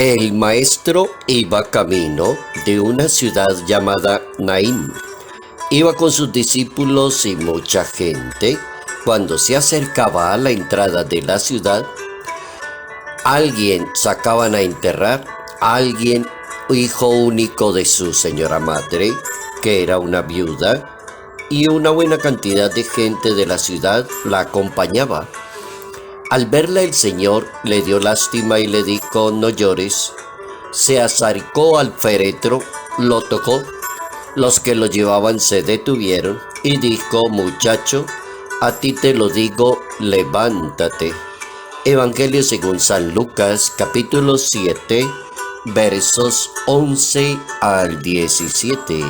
El maestro iba camino de una ciudad llamada Naín. Iba con sus discípulos y mucha gente. Cuando se acercaba a la entrada de la ciudad, alguien sacaban a enterrar, alguien hijo único de su señora madre, que era una viuda, y una buena cantidad de gente de la ciudad la acompañaba. Al verla el Señor le dio lástima y le dijo: no llores. Se acercó al féretro, lo tocó. Los que lo llevaban se detuvieron y dijo: muchacho, a ti te lo digo, levántate. Evangelio según San Lucas, capítulo 7, versos 11 al 17.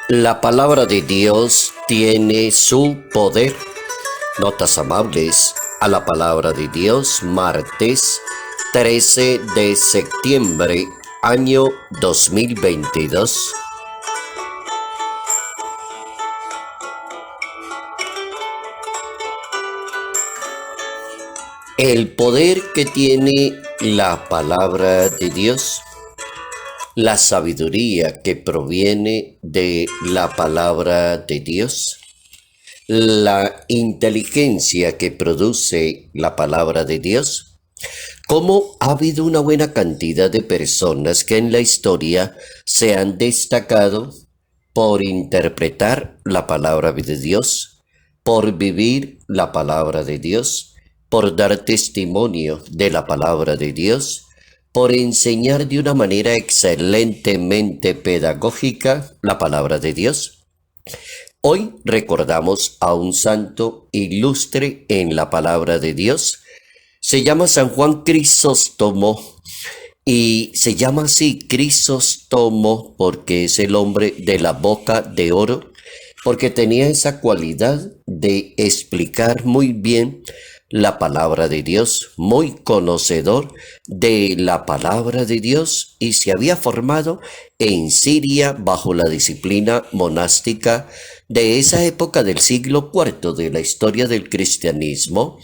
La palabra de Dios tiene su poder. Notas amables a la palabra de Dios, martes 13 de septiembre, año 2022. El poder que tiene la palabra de Dios, la sabiduría que proviene de la palabra de Dios, la inteligencia que produce la palabra de Dios. Cómo ha habido una buena cantidad de personas que en la historia se han destacado por interpretar la palabra de Dios, por vivir la palabra de Dios, por dar testimonio de la palabra de Dios, por enseñar de una manera excelentemente pedagógica la palabra de Dios. Hoy recordamos a un santo ilustre en la palabra de Dios. Se llama San Juan Crisóstomo y se llama así Crisóstomo porque es el hombre de la boca de oro, porque tenía esa cualidad de explicar muy bien la palabra de Dios, muy conocedor de la palabra de Dios, y se había formado en Siria bajo la disciplina monástica de esa época del siglo IV de la historia del cristianismo.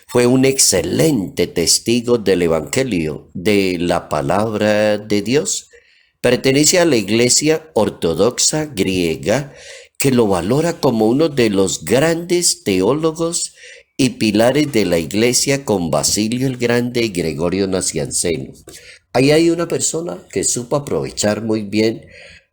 Fue un excelente testigo del Evangelio, de la palabra de Dios. Pertenece a la Iglesia Ortodoxa griega, que lo valora como uno de los grandes teólogos y pilares de la Iglesia con Basilio el Grande y Gregorio Nacianceno. Ahí hay una persona que supo aprovechar muy bien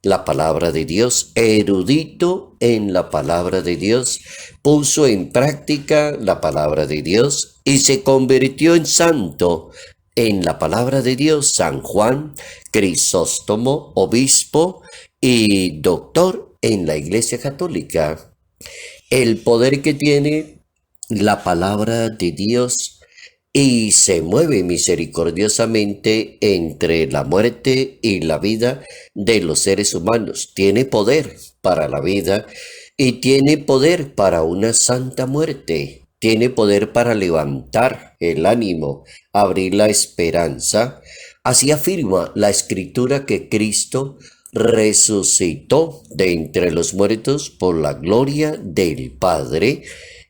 la palabra de Dios, erudito en la palabra de Dios, puso en práctica la palabra de Dios y se convirtió en santo en la palabra de Dios. San Juan Crisóstomo, obispo y doctor en la Iglesia Católica. El poder que tiene la palabra de Dios y se mueve misericordiosamente entre la muerte y la vida de los seres humanos. Tiene poder para la vida y tiene poder para una santa muerte. Tiene poder para levantar el ánimo, abrir la esperanza. Así afirma la Escritura que Cristo resucitó de entre los muertos por la gloria del Padre.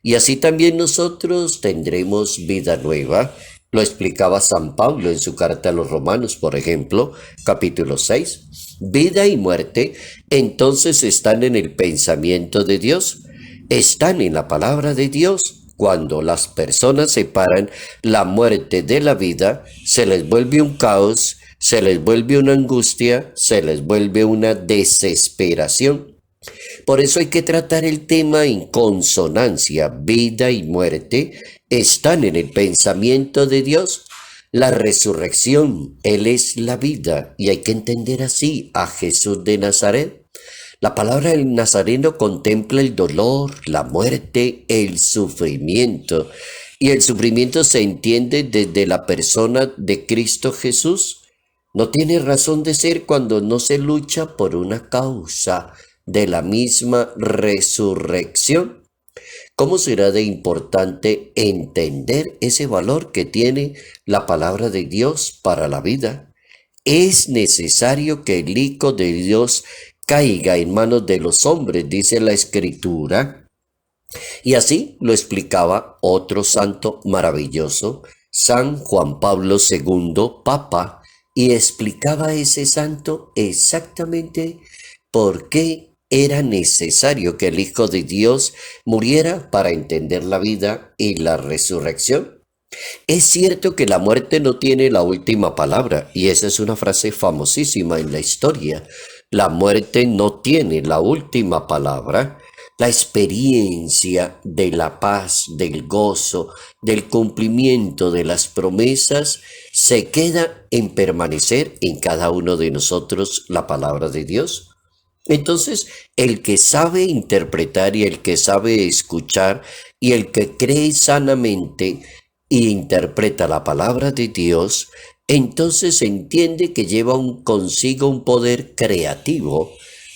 Y así también nosotros tendremos vida nueva. Lo explicaba San Pablo en su carta a los Romanos, por ejemplo, capítulo 6. Vida y muerte entonces están en el pensamiento de Dios, están en la palabra de Dios. Cuando las personas separan la muerte de la vida, se les vuelve un caos, se les vuelve una angustia, se les vuelve una desesperación. Por eso hay que tratar el tema en consonancia. Vida y muerte están en el pensamiento de Dios. La resurrección, Él es la vida, y hay que entender así a Jesús de Nazaret. La palabra del nazareno contempla el dolor, la muerte, el sufrimiento, y el sufrimiento se entiende desde la persona de Cristo Jesús. No tiene razón de ser cuando no se lucha por una causa de la misma resurrección. ¿Cómo será de importante entender ese valor que tiene la palabra de Dios para la vida? Es necesario que el Hijo de Dios caiga en manos de los hombres, dice la Escritura, Y así lo explicaba otro santo maravilloso, San Juan Pablo II, Papa, y explicaba ese santo exactamente por qué era necesario que el Hijo de Dios muriera para entender la vida y la resurrección. Es cierto que la muerte no tiene la última palabra, y esa es una frase famosísima en la historia. La muerte no tiene la última palabra. La experiencia de la paz, del gozo, del cumplimiento de las promesas se queda en permanecer en cada uno de nosotros la palabra de Dios. Entonces, el que sabe interpretar y el que sabe escuchar y el que cree sanamente e interpreta la palabra de Dios, entonces entiende que lleva consigo un poder creativo,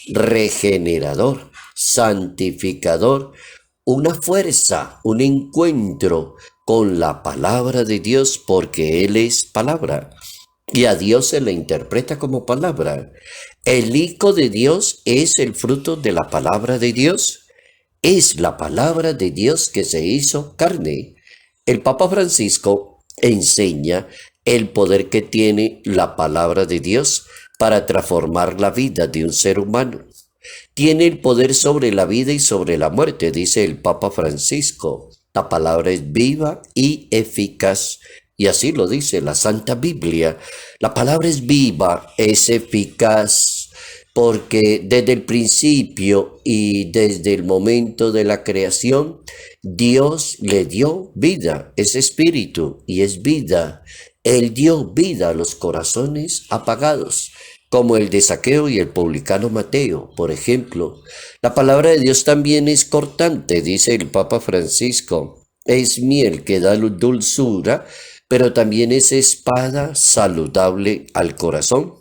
regenerador, santificador, una fuerza, un encuentro con la palabra de Dios, porque Él es palabra y a Dios se le interpreta como palabra. El Hijo de Dios es el fruto de la palabra de Dios, es la palabra de Dios que se hizo carne. El Papa Francisco enseña el poder que tiene la palabra de Dios para transformar la vida de un ser humano. Tiene el poder sobre la vida y sobre la muerte, dice el Papa Francisco. La palabra es viva y eficaz. Y así lo dice la Santa Biblia. La palabra es viva, es eficaz, porque desde el principio y desde el momento de la creación, Dios le dio vida, es espíritu y es vida. Él dio vida a los corazones apagados, como el de Zaqueo y el publicano Mateo, por ejemplo. La palabra de Dios también es cortante, dice el Papa Francisco. Es miel que da dulzura, pero también es espada saludable al corazón.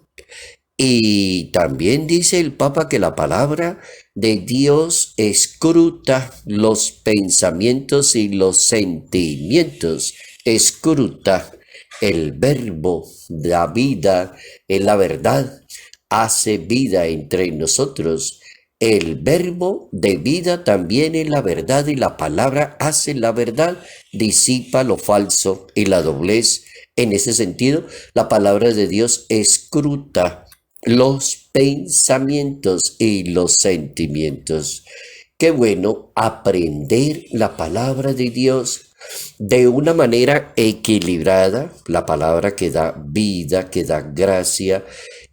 Y también dice el Papa que la palabra de Dios escruta los pensamientos y los sentimientos, escruta el verbo, da vida, es la verdad, hace vida entre nosotros. El verbo de vida también es la verdad y la palabra hace la verdad, disipa lo falso y la doblez. En ese sentido, la palabra de Dios escruta los pensamientos y los sentimientos. Qué bueno aprender la palabra de Dios de una manera equilibrada, la palabra que da vida, que da gracia,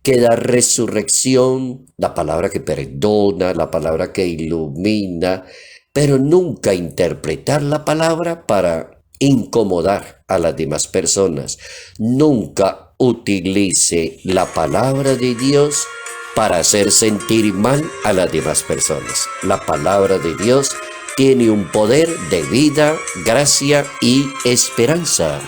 que da resurrección, la palabra que perdona, la palabra que ilumina, pero nunca interpretar la palabra para incomodar a las demás personas. Nunca utilice la palabra de Dios para hacer sentir mal a las demás personas. La palabra de Dios tiene un poder de vida, gracia y esperanza.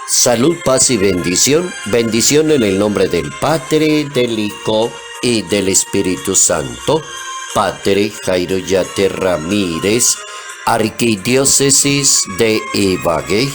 Salud, paz y bendición. Bendición en el nombre del Padre, del Hijo y del Espíritu Santo. Padre Jairo Yate Ramírez, Arquidiócesis de Ibagué.